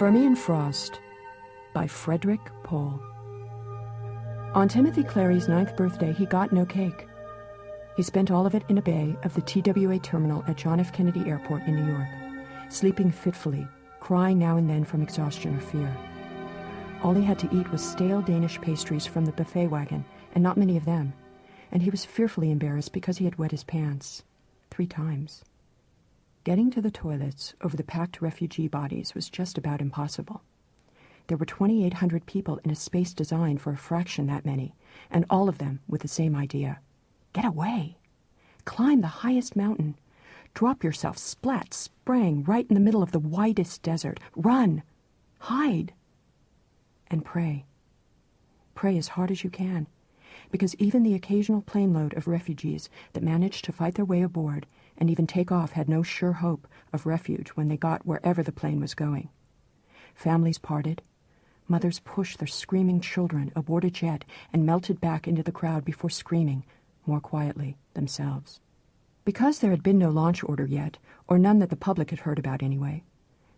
Fermi and Frost by Frederik Pohl. On Timothy Clary's 9th birthday, he got no cake. He spent all of it in a bay of the TWA terminal at John F. Kennedy Airport in New York, sleeping fitfully, crying now and then from exhaustion or fear. All he had to eat was stale Danish pastries from the buffet wagon, and not many of them, and he was fearfully embarrassed because he had wet his pants 3 times. Getting to the toilets over the packed refugee bodies was just about impossible. There were 2,800 people in a space designed for a fraction that many, and all of them with the same idea. Get away. Climb the highest mountain. Drop yourself splat, sprang right in the middle of the widest desert. Run. Hide. And pray. Pray as hard as you can, because even the occasional plane load of refugees that managed to fight their way aboard and even take off had no sure hope of refuge when they got wherever the plane was going. Families parted. Mothers pushed their screaming children aboard a jet and melted back into the crowd before screaming, more quietly, themselves. Because there had been no launch order yet, or none that the public had heard about anyway,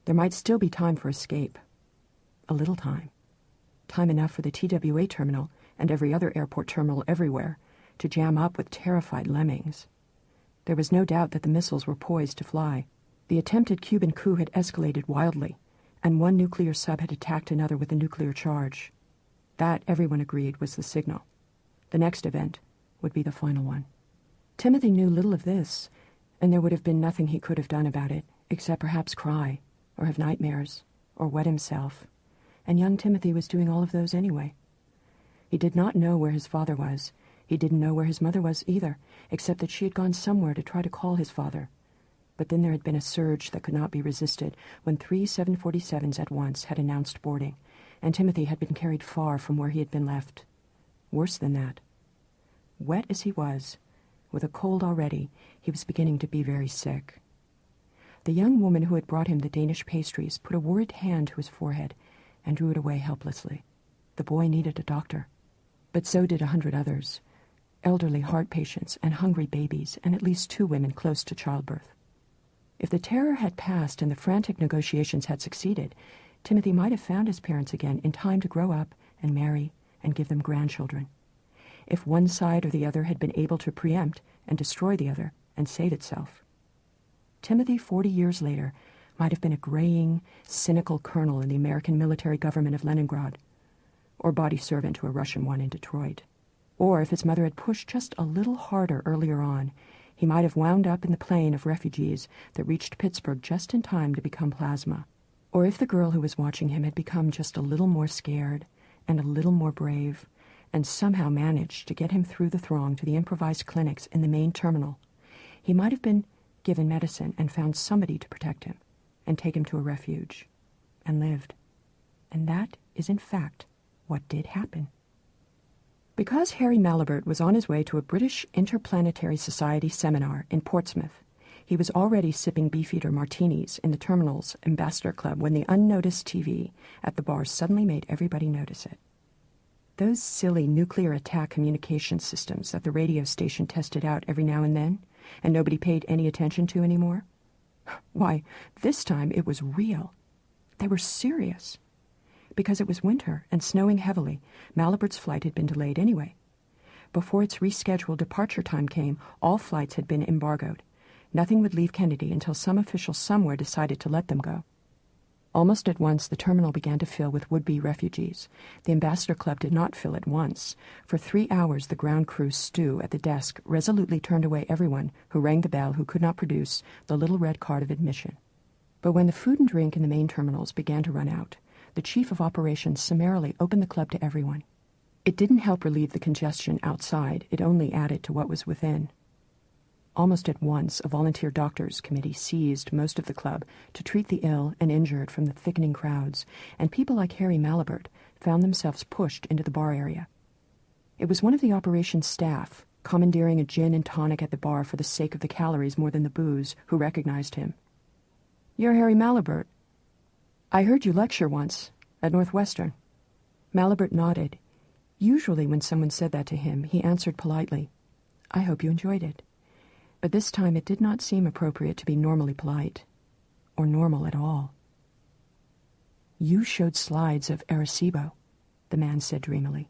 there might still be time for escape. A little time. Time enough for the TWA terminal and every other airport terminal everywhere to jam up with terrified lemmings. There was no doubt that the missiles were poised to fly. The attempted Cuban coup had escalated wildly, and one nuclear sub had attacked another with a nuclear charge. That, everyone agreed, was the signal. The next event would be the final one. Timothy knew little of this, and there would have been nothing he could have done about it, except perhaps cry, or have nightmares, or wet himself. And young Timothy was doing all of those anyway. He did not know where his father was. He didn't know where his mother was either, except that she had gone somewhere to try to call his father. But then there had been a surge that could not be resisted when 3 747s at once had announced boarding, and Timothy had been carried far from where he had been left. Worse than that. Wet as he was, with a cold already, he was beginning to be very sick. The young woman who had brought him the Danish pastries put a worried hand to his forehead and drew it away helplessly. The boy needed a doctor. But so did 100 others, elderly heart patients and hungry babies, and at least 2 women close to childbirth. If the terror had passed and the frantic negotiations had succeeded, Timothy might have found his parents again in time to grow up and marry and give them grandchildren. If one side or the other had been able to preempt and destroy the other and save itself. Timothy, 40 years later, might have been a graying, cynical colonel in the American military government of Leningrad, or body servant to a Russian one in Detroit. Or if his mother had pushed just a little harder earlier on, he might have wound up in the plane of refugees that reached Pittsburgh just in time to become plasma. Or if the girl who was watching him had become just a little more scared and a little more brave, and somehow managed to get him through the throng to the improvised clinics in the main terminal, he might have been given medicine and found somebody to protect him and take him to a refuge, and lived. And that is, in fact, what did happen. Because Harry Malibert was on his way to a British Interplanetary Society seminar in Portsmouth, he was already sipping Beefeater martinis in the terminal's Ambassador Club when the unnoticed TV at the bar suddenly made everybody notice it. Those silly nuclear attack communication systems that the radio station tested out every now and then, and nobody paid any attention to anymore? Why, this time it was real. They were serious. Because it was winter and snowing heavily, Malibert's flight had been delayed anyway. Before its rescheduled departure time came, all flights had been embargoed. Nothing would leave Kennedy until some official somewhere decided to let them go. Almost at once, the terminal began to fill with would-be refugees. The Ambassador Club did not fill at once. For 3 hours, the ground crew stew at the desk resolutely turned away everyone who rang the bell who could not produce the little red card of admission. But when the food and drink in the main terminals began to run out, the chief of operations summarily opened the club to everyone. It didn't help relieve the congestion outside. It only added to what was within. Almost at once, a volunteer doctors' committee seized most of the club to treat the ill and injured from the thickening crowds, and people like Harry Malibert found themselves pushed into the bar area. It was one of the operations staff, commandeering a gin and tonic at the bar for the sake of the calories more than the booze, who recognized him. "You're Harry Malibert. I heard you lecture once at Northwestern." Malibert nodded. Usually when someone said that to him, he answered politely, "I hope you enjoyed it." But this time it did not seem appropriate to be normally polite, or normal at all. You showed slides of Arecibo, the man said dreamily.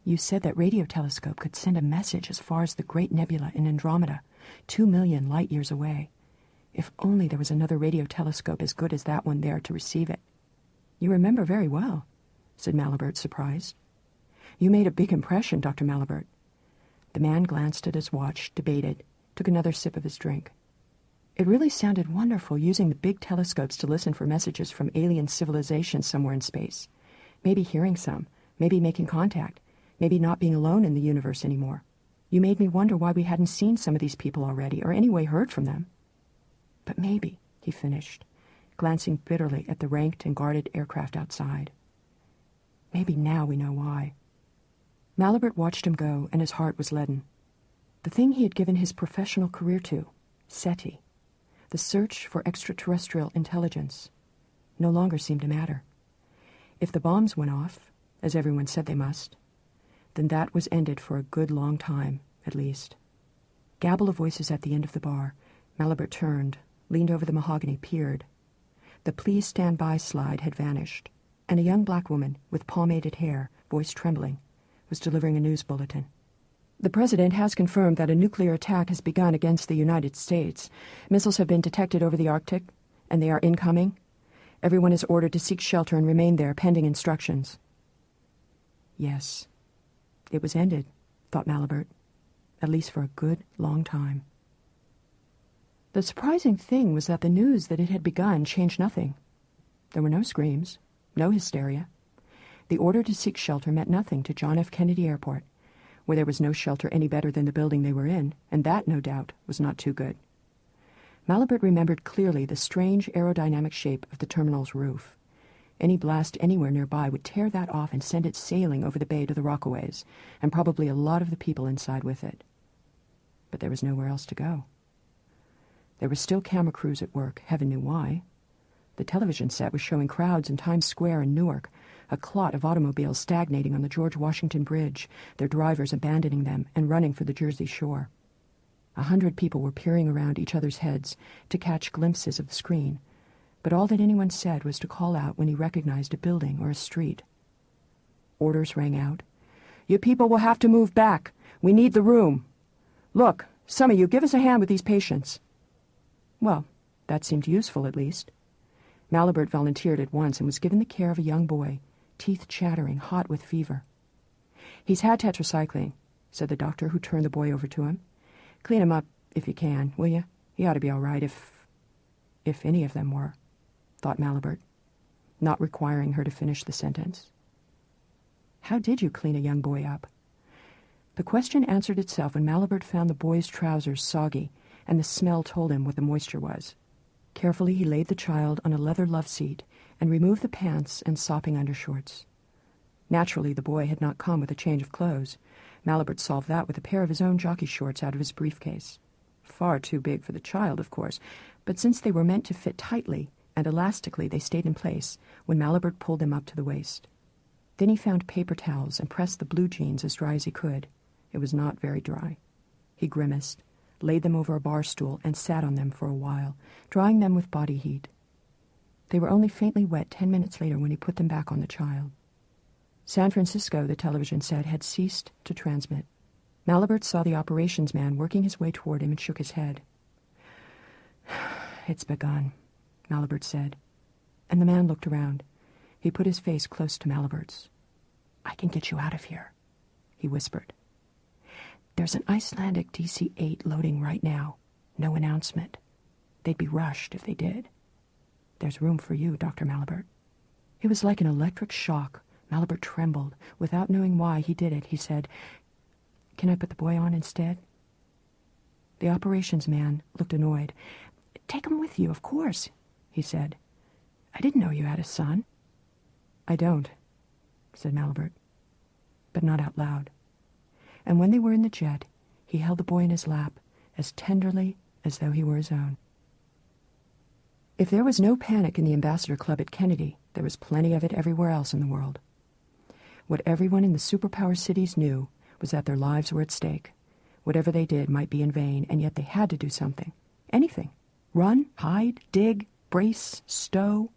You said that radio telescope could send a message as far as the great nebula in Andromeda, 2 million light-years away. If only there was another radio telescope as good as that one there to receive it. You remember very well, said Malibert, surprised. You made a big impression, Dr. Malibert. The man glanced at his watch, debated, took another sip of his drink. It really sounded wonderful using the big telescopes to listen for messages from alien civilizations somewhere in space. Maybe hearing some, maybe making contact, maybe not being alone in the universe anymore. You made me wonder why we hadn't seen some of these people already, or anyway heard from them. But maybe, he finished, glancing bitterly at the ranked and guarded aircraft outside. Maybe now we know why. Malibert watched him go, and his heart was leaden. The thing he had given his professional career to, SETI, the search for extraterrestrial intelligence, no longer seemed to matter. If the bombs went off, as everyone said they must, then that was ended for a good long time, at least. Gabble of voices at the end of the bar. Malibert turned, leaned over the mahogany, peered. The "Please stand by" slide had vanished, and a young black woman with pomaded hair, voice trembling, was delivering a news bulletin. The President has confirmed that a nuclear attack has begun against the United States. Missiles have been detected over the Arctic, and they are incoming. Everyone is ordered to seek shelter and remain there, pending instructions. Yes, it was ended, thought Malibert, at least for a good long time. The surprising thing was that the news that it had begun changed nothing. There were no screams, no hysteria. The order to seek shelter meant nothing to John F. Kennedy Airport, where there was no shelter any better than the building they were in, and that, no doubt, was not too good. Malibert remembered clearly the strange aerodynamic shape of the terminal's roof. Any blast anywhere nearby would tear that off and send it sailing over the bay to the Rockaways, and probably a lot of the people inside with it. But there was nowhere else to go. There were still camera crews at work, heaven knew why. The television set was showing crowds in Times Square in Newark, a clot of automobiles stagnating on the George Washington Bridge, their drivers abandoning them and running for the Jersey shore. 100 people were peering around each other's heads to catch glimpses of the screen, but all that anyone said was to call out when he recognized a building or a street. Orders rang out. "You people will have to move back. We need the room. Look, some of you, give us a hand with these patients." Well, that seemed useful, at least. Malibert volunteered at once and was given the care of a young boy, teeth chattering, hot with fever. "He's had tetracycline," said the doctor, who turned the boy over to him. "Clean him up if you can, will you? He ought to be all right if any of them were," thought Malibert, not requiring her to finish the sentence. How did you clean a young boy up? The question answered itself when Malibert found the boy's trousers soggy, and the smell told him what the moisture was. Carefully he laid the child on a leather love seat and removed the pants and sopping undershorts. Naturally, the boy had not come with a change of clothes. Malibert solved that with a pair of his own jockey shorts out of his briefcase. Far too big for the child, of course, but since they were meant to fit tightly and elastically, they stayed in place when Malibert pulled them up to the waist. Then he found paper towels and pressed the blue jeans as dry as he could. It was not very dry. He grimaced, laid them over a bar stool, and sat on them for a while, drying them with body heat. They were only faintly wet 10 minutes later when he put them back on the child. San Francisco, the television said, had ceased to transmit. Malibert saw the operations man working his way toward him and shook his head. "It's begun," Malibert said, and the man looked around. He put his face close to Malibert's. "I can get you out of here," he whispered. "There's an Icelandic DC-8 loading right now. No announcement. They'd be rushed if they did. There's room for you, Dr. Malibert." It was like an electric shock. Malibert trembled. Without knowing why he did it, he said, "Can I put the boy on instead?" The operations man looked annoyed. "Take him with you, of course," he said. "I didn't know you had a son." "I don't," said Malibert, but not out loud. And when they were in the jet, he held the boy in his lap as tenderly as though he were his own. If there was no panic in the Ambassador Club at Kennedy, there was plenty of it everywhere else in the world. What everyone in the superpower cities knew was that their lives were at stake. Whatever they did might be in vain, and yet they had to do something. Anything. Run, hide, dig, brace, stow,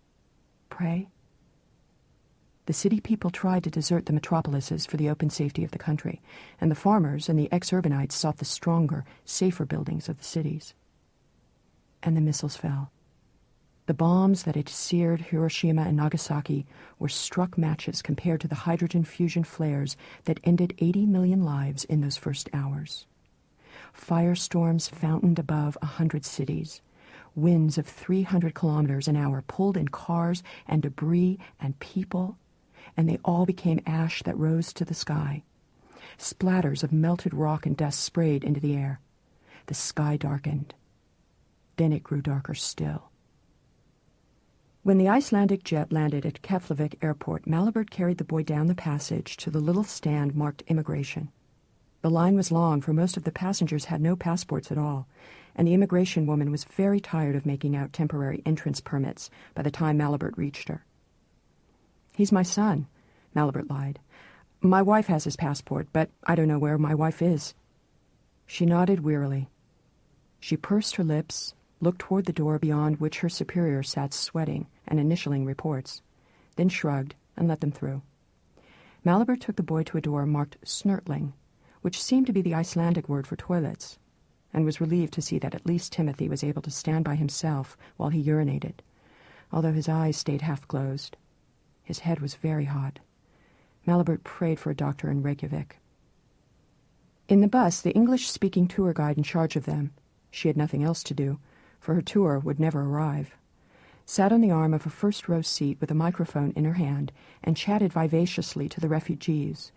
prey? The city people tried to desert the metropolises for the open safety of the country, and the farmers and the ex-urbanites sought the stronger, safer buildings of the cities. And the missiles fell. The bombs that had seared Hiroshima and Nagasaki were struck matches compared to the hydrogen fusion flares that ended 80 million lives in those first hours. Firestorms fountained above 100 cities. Winds of 300 kilometers an hour pulled in cars and debris and people, and they all became ash that rose to the sky. Splatters of melted rock and dust sprayed into the air. The sky darkened. Then it grew darker still. When the Icelandic jet landed at Keflavik Airport, Malibert carried the boy down the passage to the little stand marked immigration. The line was long, for most of the passengers had no passports at all, and the immigration woman was very tired of making out temporary entrance permits by the time Malibert reached her. "He's my son," Malibert lied. "My wife has his passport, but I don't know where my wife is." She nodded wearily. She pursed her lips, looked toward the door beyond which her superior sat sweating and initialing reports, then shrugged and let them through. Malibert took the boy to a door marked Snurtling, which seemed to be the Icelandic word for toilets, and was relieved to see that at least Timothy was able to stand by himself while he urinated, although his eyes stayed half-closed. His head was very hot. Malibert prayed for a doctor in Reykjavik. In the bus, the English-speaking tour guide in charge of them, she had nothing else to do, for her tour would never arrive, sat on the arm of a first-row seat with a microphone in her hand and chatted vivaciously to the refugees.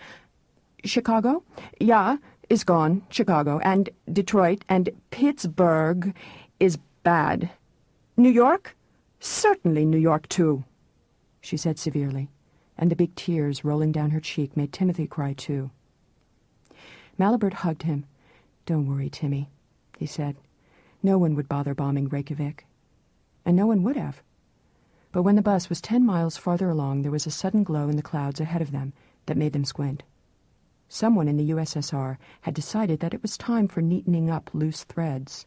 "Chicago? Yeah, is gone, Chicago. And Detroit and Pittsburgh is bad. New York? Certainly New York, too," she said severely, and the big tears rolling down her cheek made Timothy cry, too. Malibert hugged him. "Don't worry, Timmy," he said. "No one would bother bombing Reykjavik." And no one would have. But when the bus was 10 miles farther along, there was a sudden glow in the clouds ahead of them that made them squint. Someone in the USSR had decided that it was time for neatening up loose threads.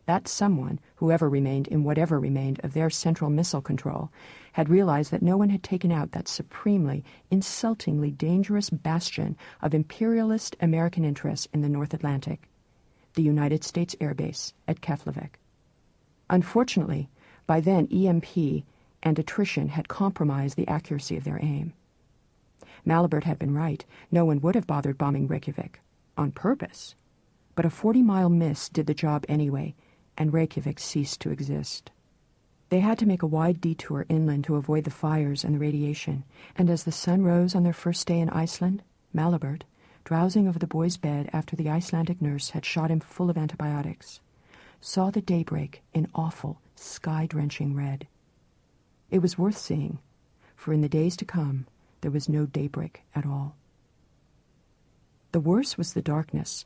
That someone, whoever remained in whatever remained of their central missile control, had realized that no one had taken out that supremely, insultingly dangerous bastion of imperialist American interests in the North Atlantic, the United States Air Base at Keflavik. Unfortunately, by then EMP and attrition had compromised the accuracy of their aim. Malibert had been right. No one would have bothered bombing Reykjavik, on purpose. But a 40-mile miss did the job anyway, and Reykjavik ceased to exist. They had to make a wide detour inland to avoid the fires and the radiation, and as the sun rose on their first day in Iceland, Malibert, drowsing over the boy's bed after the Icelandic nurse had shot him full of antibiotics, saw the daybreak in awful, sky-drenching red. It was worth seeing, for in the days to come, there was no daybreak at all. The worst was the darkness,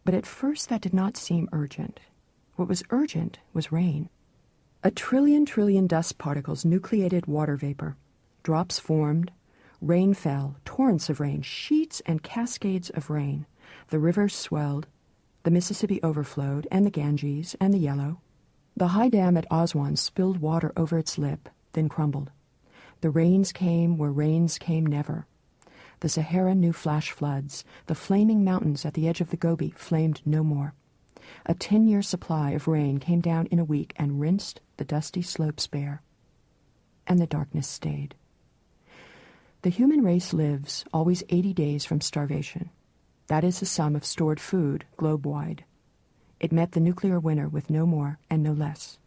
but at first that did not seem urgent. What was urgent was rain. A trillion dust particles nucleated water vapor. Drops formed. Rain fell, torrents of rain, sheets and cascades of rain. The rivers swelled. The Mississippi overflowed, and the Ganges, and the Yellow. The high dam at Aswan spilled water over its lip, then crumbled. The rains came where rains came never. The Sahara knew flash floods. The flaming mountains at the edge of the Gobi flamed no more. A 10-year supply of rain came down in a week and rinsed the dusty slopes bare. And the darkness stayed. The human race lives always 80 days from starvation. That is the sum of stored food globe-wide. It met the nuclear winter with no more and no less.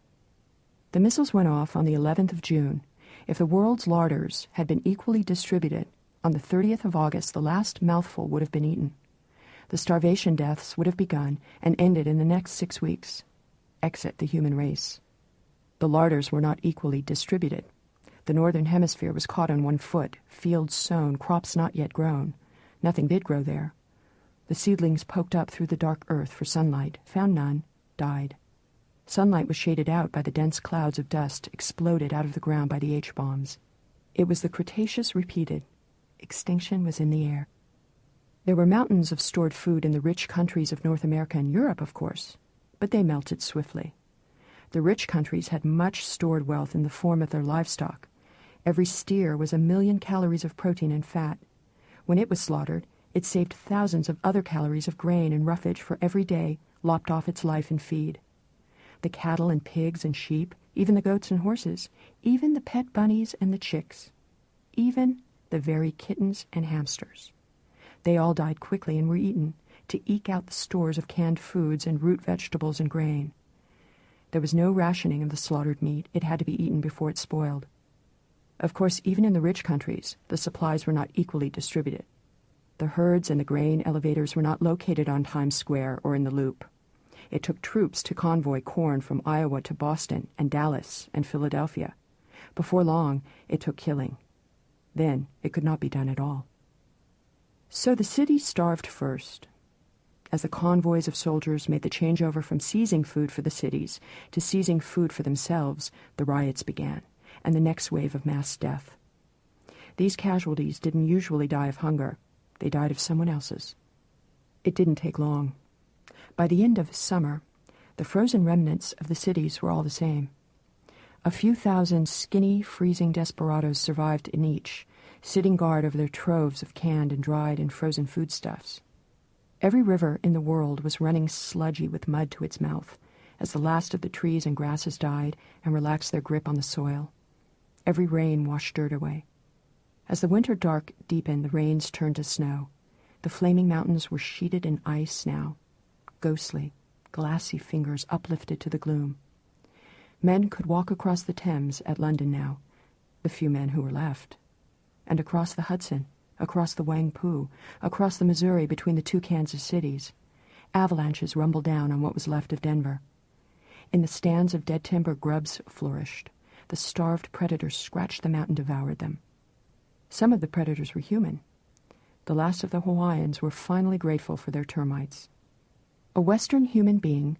The missiles went off on the 11th of June. If the world's larders had been equally distributed, on the 30th of August the last mouthful would have been eaten. The starvation deaths would have begun and ended in the next 6 weeks. Exit the human race. The larders were not equally distributed. The northern hemisphere was caught on one foot, fields sown, crops not yet grown. Nothing did grow there. The seedlings poked up through the dark earth for sunlight, found none, died. Sunlight was shaded out by the dense clouds of dust exploded out of the ground by the H-bombs. It was the Cretaceous repeated. Extinction was in the air. There were mountains of stored food in the rich countries of North America and Europe, of course, but they melted swiftly. The rich countries had much stored wealth in the form of their livestock, Every steer was 1,000,000 calories of protein and fat. When it was slaughtered, it saved thousands of other calories of grain and roughage for every day lopped off its life and feed. The cattle and pigs and sheep, even the goats and horses, even the pet bunnies and the chicks, even the very kittens and hamsters. They all died quickly and were eaten to eke out the stores of canned foods and root vegetables and grain. There was no rationing of the slaughtered meat. It had to be eaten before it spoiled. Of course, even in the rich countries, the supplies were not equally distributed. The herds and the grain elevators were not located on Times Square or in the Loop. It took troops to convoy corn from Iowa to Boston and Dallas and Philadelphia. Before long, it took killing. Then it could not be done at all. So the city starved first. As the convoys of soldiers made the changeover from seizing food for the cities to seizing food for themselves, the riots began, and the next wave of mass death. These casualties didn't usually die of hunger. They died of someone else's. It didn't take long. By the end of summer, the frozen remnants of the cities were all the same. A few thousand skinny, freezing desperados survived in each, sitting guard over their troves of canned and dried and frozen foodstuffs. Every river in the world was running sludgy with mud to its mouth as the last of the trees and grasses died and relaxed their grip on the soil. Every rain washed dirt away. As the winter dark deepened, the rains turned to snow. The flaming mountains were sheeted in ice now, ghostly, glassy fingers uplifted to the gloom. Men could walk across the Thames at London now, the few men who were left, and across the Hudson, across the Wangpu, across the Missouri between the two Kansas cities. Avalanches rumbled down on what was left of Denver. In the stands of dead timber, grubs flourished. The starved predators scratched them out and devoured them. Some of the predators were human. The last of the Hawaiians were finally grateful for their termites. A Western human being,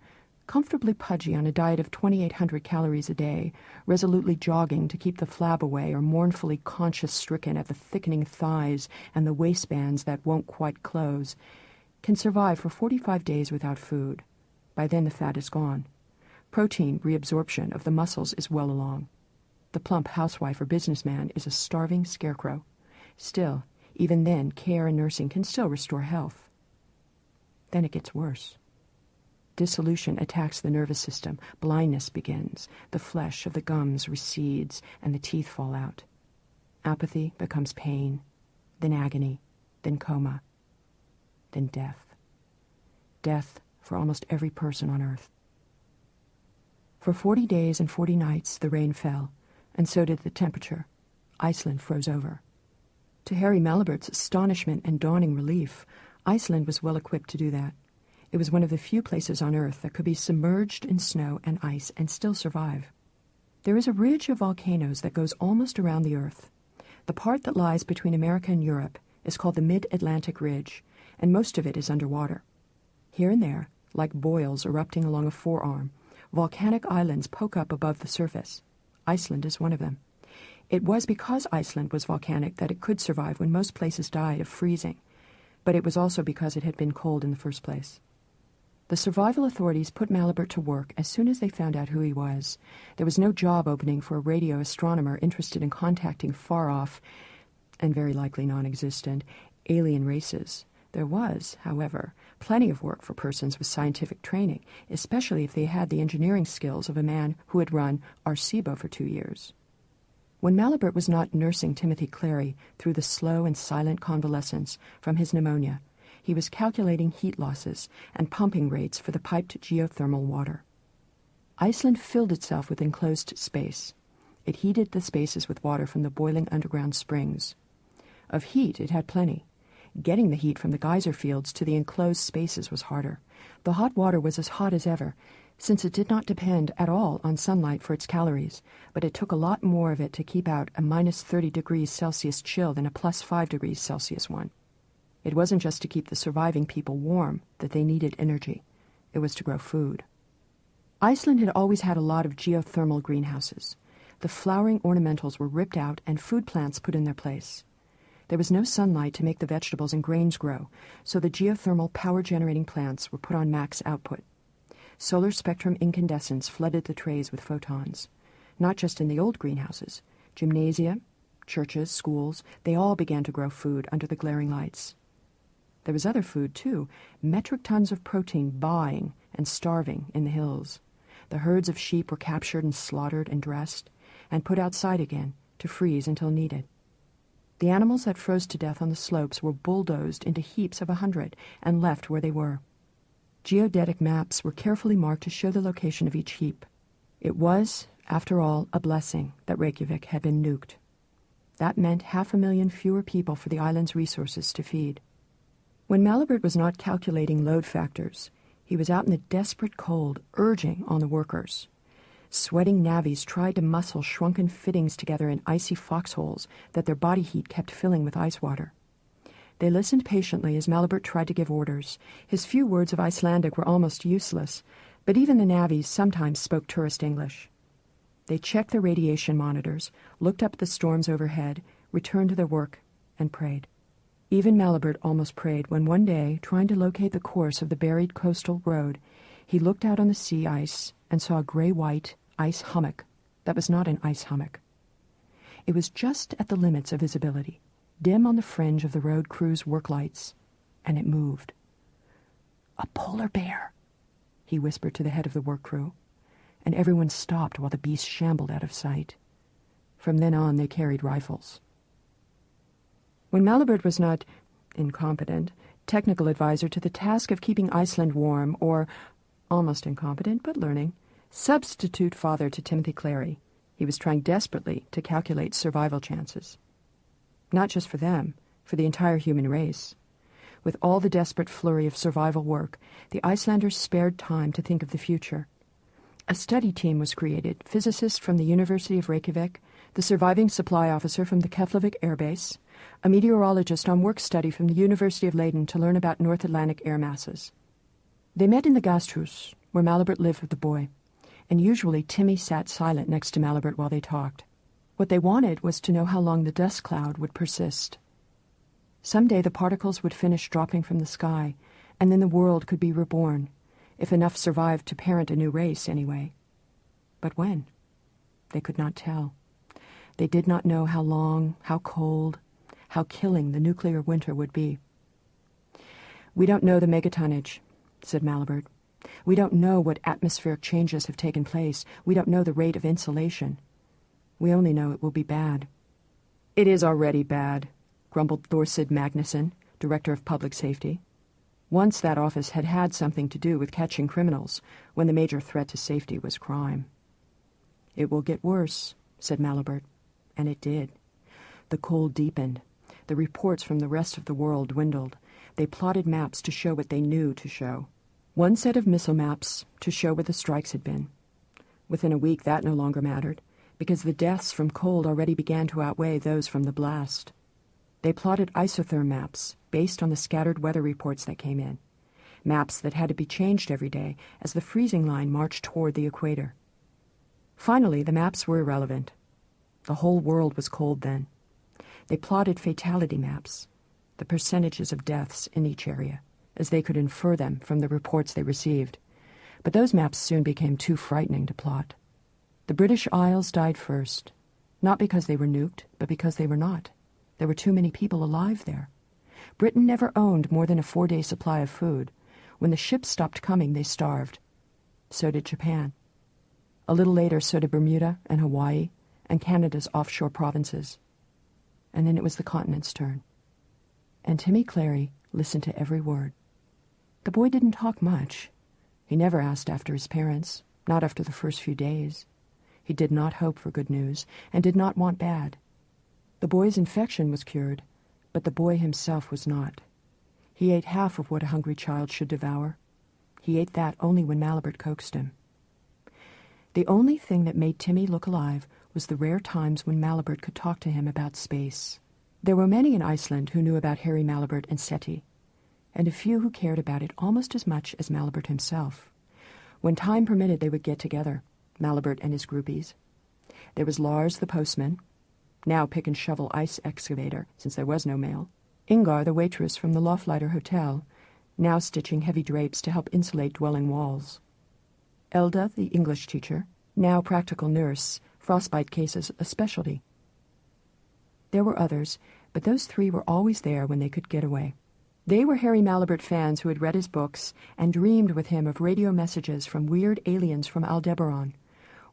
comfortably pudgy on a diet of 2,800 calories a day, resolutely jogging to keep the flab away or mournfully conscience-stricken at the thickening thighs and the waistbands that won't quite close, can survive for 45 days without food. By then the fat is gone. Protein reabsorption of the muscles is well along. The plump housewife or businessman is a starving scarecrow. Still, even then, care and nursing can still restore health. Then it gets worse. Dissolution attacks the nervous system. Blindness begins. The flesh of the gums recedes, and the teeth fall out. Apathy becomes pain, then agony, then coma, then death. Death for almost every person on Earth. For 40 days and 40 nights the rain fell, and so did the temperature. Iceland froze over. To Harry Malibert's astonishment and dawning relief, Iceland was well equipped to do that. It was one of the few places on Earth that could be submerged in snow and ice and still survive. There is a ridge of volcanoes that goes almost around the Earth. The part that lies between America and Europe is called the Mid-Atlantic Ridge, and most of it is underwater. Here and there, like boils erupting along a forearm, volcanic islands poke up above the surface. Iceland is one of them. It was because Iceland was volcanic that it could survive when most places died of freezing, but it was also because it had been cold in the first place. The survival authorities put Malibert to work as soon as they found out who he was. There was no job opening for a radio astronomer interested in contacting far-off, and very likely non-existent, alien races. There was, however, plenty of work for persons with scientific training, especially if they had the engineering skills of a man who had run Arecibo for 2 years. When Malibert was not nursing Timothy Clary through the slow and silent convalescence from his pneumonia, he was calculating heat losses and pumping rates for the piped geothermal water. Iceland filled itself with enclosed space. It heated the spaces with water from the boiling underground springs. Of heat it had plenty. Getting the heat from the geyser fields to the enclosed spaces was harder. The hot water was as hot as ever, since it did not depend at all on sunlight for its calories, but it took a lot more of it to keep out a minus 30 degrees Celsius chill than a plus 5 degrees Celsius one. It wasn't just to keep the surviving people warm that they needed energy. It was to grow food. Iceland had always had a lot of geothermal greenhouses. The flowering ornamentals were ripped out and food plants put in their place. There was no sunlight to make the vegetables and grains grow, so the geothermal power-generating plants were put on max output. Solar spectrum incandescence flooded the trays with photons, not just in the old greenhouses. Gymnasia, churches, schools, they all began to grow food under the glaring lights. There was other food, too, metric tons of protein buying and starving in the hills. The herds of sheep were captured and slaughtered and dressed, and put outside again to freeze until needed. The animals that froze to death on the slopes were bulldozed into heaps of 100 and left where they were. Geodetic maps were carefully marked to show the location of each heap. It was, after all, a blessing that Reykjavik had been nuked. That meant 500,000 fewer people for the island's resources to feed. When Malibert was not calculating load factors, he was out in the desperate cold, urging on the workers. Sweating navvies tried to muscle shrunken fittings together in icy foxholes that their body heat kept filling with ice water. They listened patiently as Malibert tried to give orders. His few words of Icelandic were almost useless, but even the navvies sometimes spoke tourist English. They checked their radiation monitors, looked up at the storms overhead, returned to their work, and prayed. Even Malibert almost prayed when one day, trying to locate the course of the buried coastal road, he looked out on the sea ice and saw a gray-white ice hummock that was not an ice hummock. It was just at the limits of visibility, dim on the fringe of the road crew's work lights, and it moved. "A polar bear," he whispered to the head of the work crew, and everyone stopped while the beast shambled out of sight. From then on, they carried rifles. When Malibert was not incompetent, technical advisor to the task of keeping Iceland warm, or almost incompetent but learning, substitute father to Timothy Clary, he was trying desperately to calculate survival chances. Not just for them, for the entire human race. With all the desperate flurry of survival work, the Icelanders spared time to think of the future. A study team was created, physicists from the University of Reykjavik, the surviving supply officer from the Keflavik Air Base, a meteorologist on work study from the University of Leiden to learn about North Atlantic air masses. They met in the Gasthus, where Malibert lived with the boy, and usually Timmy sat silent next to Malibert while they talked. What they wanted was to know how long the dust cloud would persist. Someday the particles would finish dropping from the sky, and then the world could be reborn, if enough survived to parent a new race anyway. But when? They could not tell. They did not know how long, how cold, how killing the nuclear winter would be. "We don't know the megatonnage," said Malibert. "We don't know what atmospheric changes have taken place. We don't know the rate of insulation. We only know it will be bad." "It is already bad," grumbled Thorsid Magnusson, Director of Public Safety. Once that office had had something to do with catching criminals, when the major threat to safety was crime. "It will get worse," said Malibert, and it did. The cold deepened. The reports from the rest of the world dwindled. They plotted maps to show what they knew to show. One set of missile maps to show where the strikes had been. Within a week that no longer mattered, because the deaths from cold already began to outweigh those from the blast. They plotted isotherm maps based on the scattered weather reports that came in, maps that had to be changed every day as the freezing line marched toward the equator. Finally, the maps were irrelevant. The whole world was cold then. They plotted fatality maps, the percentages of deaths in each area, as they could infer them from the reports they received. But those maps soon became too frightening to plot. The British Isles died first, not because they were nuked, but because they were not. There were too many people alive there. Britain never owned more than a 4-day supply of food. When the ships stopped coming, they starved. So did Japan. A little later, so did Bermuda and Hawaii and Canada's offshore provinces. And then it was the continent's turn. And Timmy Clary listened to every word. The boy didn't talk much. He never asked after his parents, not after the first few days. He did not hope for good news and did not want bad. The boy's infection was cured, but the boy himself was not. He ate half of what a hungry child should devour. He ate that only when Malibert coaxed him. The only thing that made Timmy look alive was the rare times when Malibert could talk to him about space. There were many in Iceland who knew about Harry Malibert and SETI, and a few who cared about it almost as much as Malibert himself. When time permitted, they would get together, Malibert and his groupies. There was Lars the postman, now pick-and-shovel ice excavator, since there was no mail. Ingar, the waitress from the Loflighter Hotel, now stitching heavy drapes to help insulate dwelling walls. Elda, the English teacher, now practical nurse, frostbite cases a specialty. There were others, but those three were always there when they could get away. They were Harry Malibert fans who had read his books and dreamed with him of radio messages from weird aliens from Aldebaran,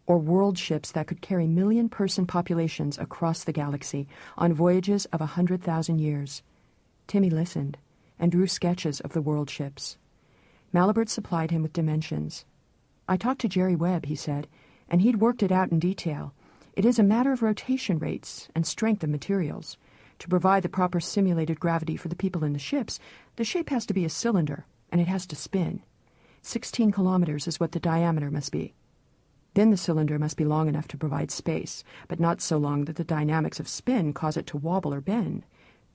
or world ships that could carry million-person populations across the galaxy on voyages of 100,000 years. Timmy listened and drew sketches of the world ships. Malibert supplied him with dimensions. "I talked to Jerry Webb," he said, "and he'd worked it out in detail. It is a matter of rotation rates and strength of materials. To provide the proper simulated gravity for the people in the ships, the shape has to be a cylinder, and it has to spin. 16 kilometers is what the diameter must be. Then the cylinder must be long enough to provide space, but not so long that the dynamics of spin cause it to wobble or bend.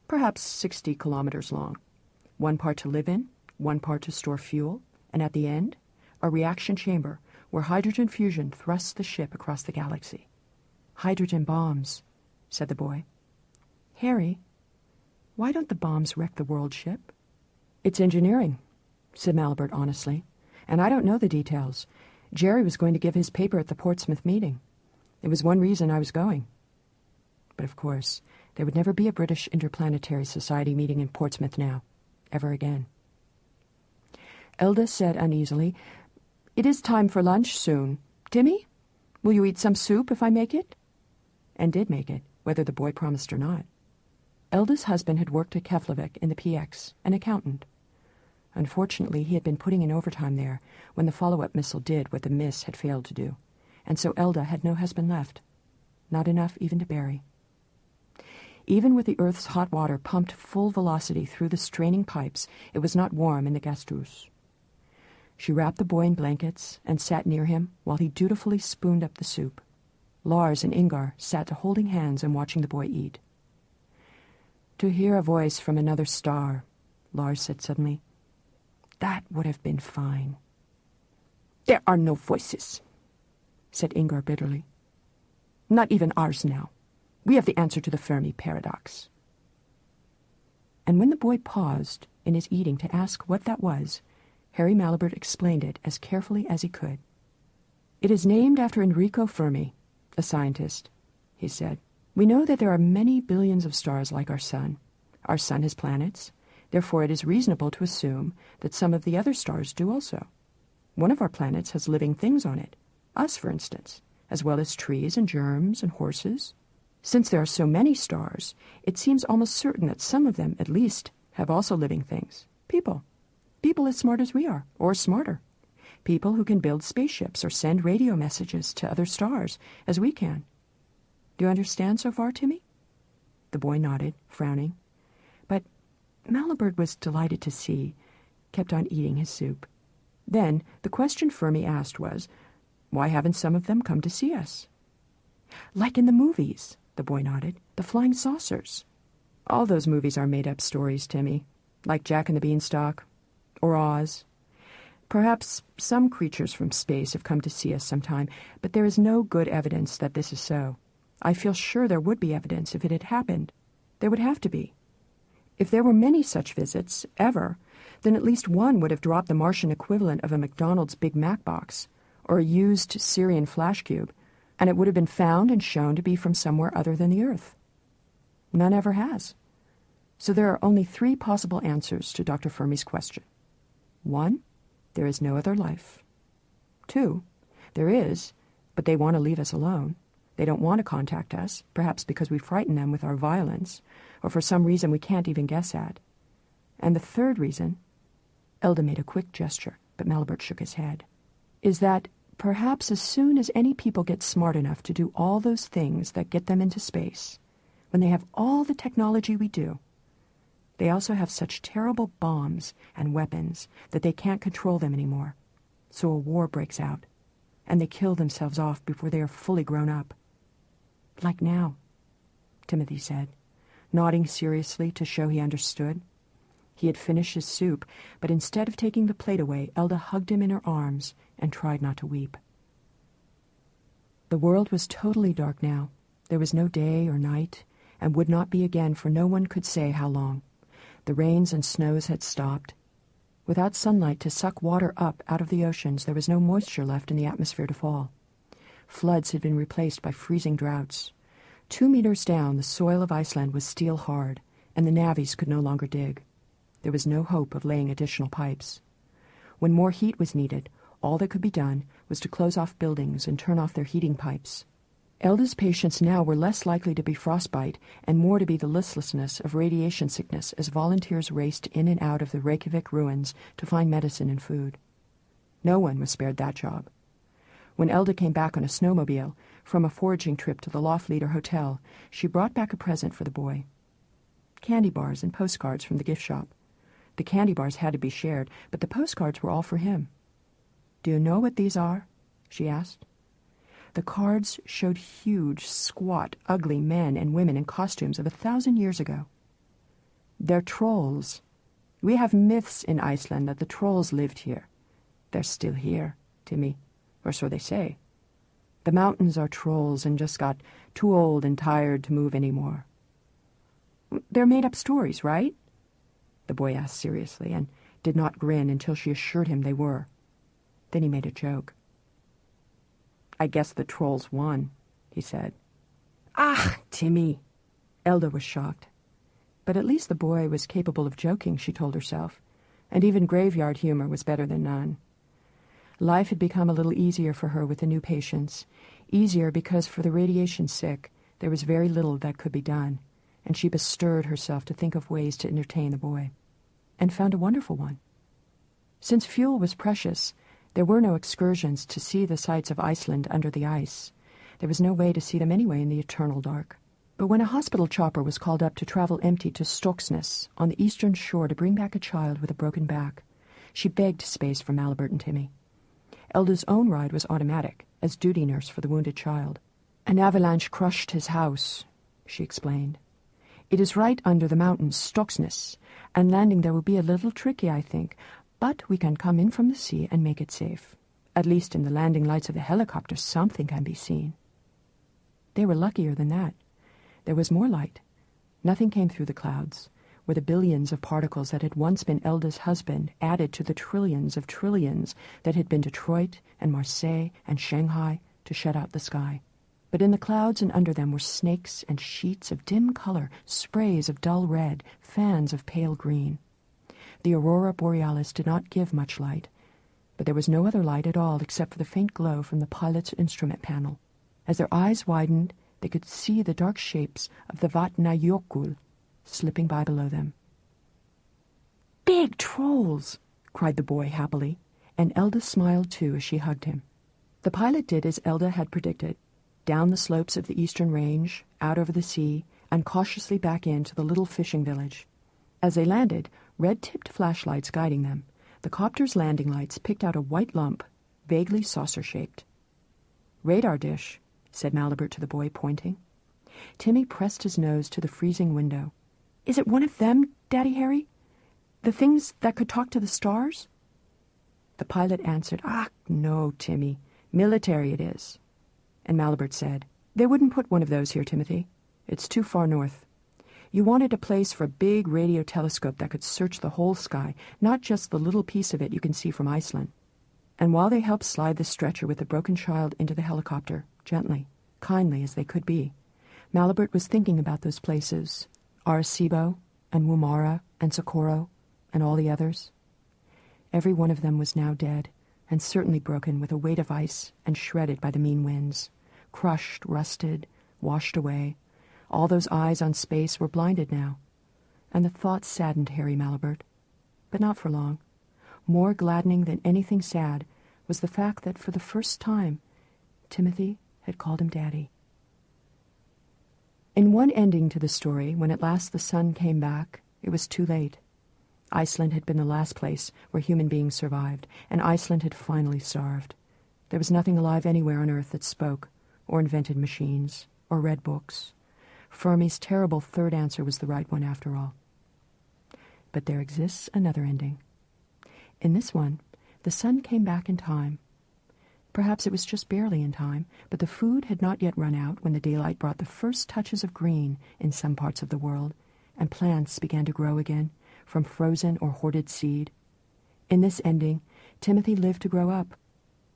Perhaps 60 kilometers long. 1 part to live in, 1 part to store fuel, and at the end, a reaction chamber where hydrogen fusion thrusts the ship across the galaxy." "Hydrogen bombs," said the boy. "Harry, why don't the bombs wreck the world ship?" "It's engineering," said Malibert honestly, "and I don't know the details. Jerry was going to give his paper at the Portsmouth meeting. It was one reason I was going." But of course, there would never be a British Interplanetary Society meeting in Portsmouth now, ever again. Elda said uneasily, "It is time for lunch soon. Timmy, will you eat some soup if I make it?" And did make it, whether the boy promised or not. Elda's husband had worked at Keflavik in the PX, an accountant. Unfortunately, he had been putting in overtime there when the follow-up missile did what the miss had failed to do, and so Elda had no husband left, not enough even to bury. Even with the Earth's hot water pumped full velocity through the straining pipes, it was not warm in the Gastrus. She wrapped the boy in blankets and sat near him while he dutifully spooned up the soup. Lars and Ingar sat holding hands and watching the boy eat. "To hear a voice from another star," Lars said suddenly. "That would have been fine." "There are no voices," said Ingar bitterly. "Not even ours now. We have the answer to the Fermi paradox." And when the boy paused in his eating to ask what that was, Harry Malibert explained it as carefully as he could. "It is named after Enrico Fermi, a scientist," he said. "We know that there are many billions of stars like our sun. Our sun has planets. Therefore, it is reasonable to assume that some of the other stars do also. One of our planets has living things on it, us, for instance, as well as trees and germs and horses. Since there are so many stars, it seems almost certain that some of them, at least, have also living things. People. People as smart as we are, or smarter. People who can build spaceships or send radio messages to other stars, as we can. Do you understand so far, Timmy?" The boy nodded, frowning. But Malibert was delighted to see, kept on eating his soup. Then the question Fermi asked was, why haven't some of them come to see us? "Like in the movies," the boy nodded. "The flying saucers." "All those movies are made-up stories, Timmy, like Jack and the Beanstalk, or Oz. Perhaps some creatures from space have come to see us sometime, but there is no good evidence that this is so. I feel sure there would be evidence if it had happened. There would have to be. If there were many such visits, ever, then at least one would have dropped the Martian equivalent of a McDonald's Big Mac box, or a used Syrian flash cube, and it would have been found and shown to be from somewhere other than the Earth. None ever has. So there are only 3 possible answers to Dr. Fermi's question. 1, there is no other life. 2, there is, but they want to leave us alone. They don't want to contact us, perhaps because we frighten them with our violence, or for some reason we can't even guess at. And the 3rd reason, Elda made a quick gesture, but Malibert shook his head, is that perhaps as soon as any people get smart enough to do all those things that get them into space, when they have all the technology we do, they also have such terrible bombs and weapons that they can't control them anymore. So a war breaks out, and they kill themselves off before they are fully grown up. "Like now," Timothy said, nodding seriously to show he understood. He had finished his soup, but instead of taking the plate away, Elda hugged him in her arms and tried not to weep. The world was totally dark now. There was no day or night, and would not be again for no one could say how long. The rains and snows had stopped. Without sunlight to suck water up out of the oceans, there was no moisture left in the atmosphere to fall. Floods had been replaced by freezing droughts. 2 meters down, the soil of Iceland was steel hard, and the navvies could no longer dig. There was no hope of laying additional pipes. When more heat was needed, all that could be done was to close off buildings and turn off their heating pipes. Elda's patients now were less likely to be frostbite and more to be the listlessness of radiation sickness as volunteers raced in and out of the Reykjavik ruins to find medicine and food. No one was spared that job. When Elda came back on a snowmobile from a foraging trip to the Lofleader Hotel, she brought back a present for the boy. Candy bars and postcards from the gift shop. The candy bars had to be shared, but the postcards were all for him. "Do you know what these are?" she asked. The cards showed huge, squat, ugly men and women in costumes of 1,000 years ago. "They're trolls. We have myths in Iceland that the trolls lived here. They're still here, Timmy, or so they say. The mountains are trolls and just got too old and tired to move anymore." "They're made-up stories, right?" the boy asked seriously, and did not grin until she assured him they were. Then he made a joke. "I guess the trolls won," he said. "Ah, Timmy!" Elda was shocked. But at least the boy was capable of joking, she told herself, and even graveyard humor was better than none. Life had become a little easier for her with the new patients, easier because for the radiation sick there was very little that could be done, and she bestirred herself to think of ways to entertain the boy, and found a wonderful one. Since fuel was precious, there were no excursions to see the sights of Iceland under the ice. There was no way to see them anyway in the eternal dark. But when a hospital chopper was called up to travel empty to Stoksnes on the eastern shore to bring back a child with a broken back, she begged space for Malibert and Timmy. Elda's own ride was automatic, as duty nurse for the wounded child. "An avalanche crushed his house," she explained. "It is right under the mountains, Stoksnes, and landing there will be a little tricky, I think, but we can come in from the sea and make it safe. At least in the landing lights of the helicopter something can be seen." They were luckier than that. There was more light. Nothing came through the clouds, where the billions of particles that had once been Elda's husband added to the trillions of trillions that had been Detroit and Marseille and Shanghai to shut out the sky. But in the clouds and under them were snakes and sheets of dim color, sprays of dull red, fans of pale green. The aurora borealis did not give much light, but there was no other light at all except for the faint glow from the pilot's instrument panel. As their eyes widened, they could see the dark shapes of the Vatnajökull slipping by below them. "Big trolls!" cried the boy happily, and Elda smiled too as she hugged him. The pilot did as Elda had predicted, down the slopes of the eastern range, out over the sea, and cautiously back into the little fishing village. As they landed, red-tipped flashlights guiding them, the copter's landing lights picked out a white lump, vaguely saucer-shaped. "Radar dish," said Malibert to the boy, pointing. Timmy pressed his nose to the freezing window. "Is it one of them, Daddy Harry? The things that could talk to the stars?" The pilot answered, "Ah, no, Timmy. Military it is." And Malibert said, "They wouldn't put one of those here, Timothy. It's too far north. You wanted a place for a big radio telescope that could search the whole sky, not just the little piece of it you can see from Iceland." And while they helped slide the stretcher with the broken child into the helicopter, gently, kindly as they could be, Malibert was thinking about those places, Arecibo and Woomera and Socorro and all the others. Every one of them was now dead, and certainly broken with a weight of ice and shredded by the mean winds, crushed, rusted, washed away. All those eyes on space were blinded now, and the thought saddened Harry Malibert, but not for long. More gladdening than anything sad was the fact that for the first time Timothy had called him Daddy. In one ending to the story, when at last the sun came back, it was too late. Iceland had been the last place where human beings survived, and Iceland had finally starved. There was nothing alive anywhere on Earth that spoke, or invented machines, or read books. Fermi's terrible third answer was the right one after all. But there exists another ending. In this one, the sun came back in time. Perhaps it was just barely in time, but the food had not yet run out when the daylight brought the first touches of green in some parts of the world, and plants began to grow again from frozen or hoarded seed. In this ending, Timothy lived to grow up.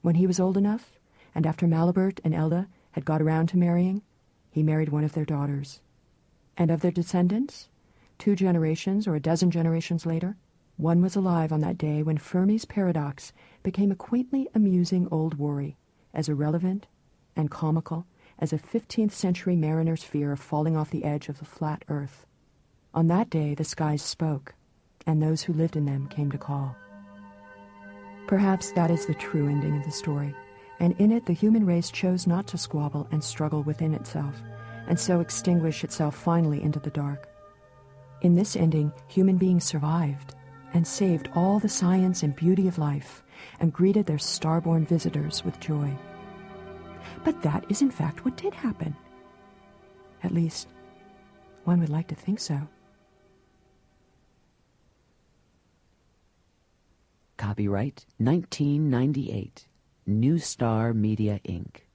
When he was old enough, and after Malibert and Elda had got around to marrying, he married one of their daughters. And of their descendants, 2 generations or a dozen generations later, one was alive on that day when Fermi's paradox became a quaintly amusing old worry, as irrelevant and comical as a 15th century mariner's fear of falling off the edge of the flat earth. On that day the skies spoke, and those who lived in them came to call. Perhaps that is the true ending of the story, and in it the human race chose not to squabble and struggle within itself, and so extinguish itself finally into the dark. In this ending, human beings survived and saved all the science and beauty of life and greeted their starborn visitors with joy. But that is in fact what did happen. At least, one would like to think so. Copyright 1998, New Star Media, Inc.